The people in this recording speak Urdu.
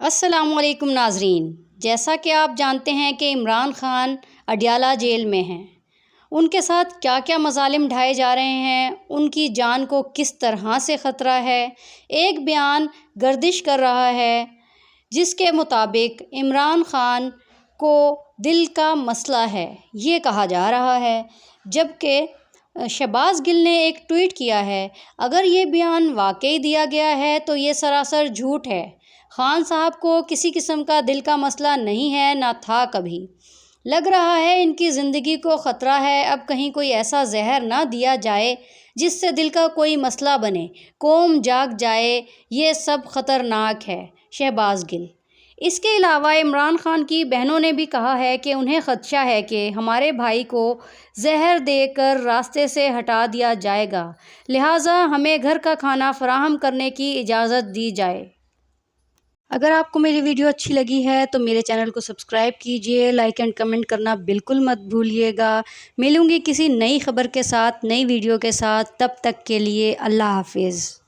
السلام علیکم ناظرین، جیسا کہ آپ جانتے ہیں کہ عمران خان اڈیالہ جیل میں ہیں۔ ان کے ساتھ کیا کیا مظالم ڈھائے جا رہے ہیں، ان کی جان کو کس طرح سے خطرہ ہے۔ ایک بیان گردش کر رہا ہے جس کے مطابق عمران خان کو دل کا مسئلہ ہے، یہ کہا جا رہا ہے، جبکہ شہباز گل نے ایک ٹویٹ کیا ہے، اگر یہ بیان واقعی دیا گیا ہے تو یہ سراسر جھوٹ ہے۔ خان صاحب کو کسی قسم کا دل کا مسئلہ نہیں ہے، نہ تھا کبھی۔ لگ رہا ہے ان کی زندگی کو خطرہ ہے، اب کہیں کوئی ایسا زہر نہ دیا جائے جس سے دل کا کوئی مسئلہ بنے، قوم جاگ جائے، یہ سب خطرناک ہے۔ شہباز گل۔ اس کے علاوہ عمران خان کی بہنوں نے بھی کہا ہے کہ انہیں خدشہ ہے کہ ہمارے بھائی کو زہر دے کر راستے سے ہٹا دیا جائے گا، لہٰذا ہمیں گھر کا کھانا فراہم کرنے کی اجازت دی جائے۔ اگر آپ کو میری ویڈیو اچھی لگی ہے تو میرے چینل کو سبسکرائب کیجئے، لائک اینڈ کمنٹ کرنا بالکل مت بھولیے گا۔ ملوں گی کسی نئی خبر کے ساتھ، نئی ویڈیو کے ساتھ، تب تک کے لیے اللہ حافظ۔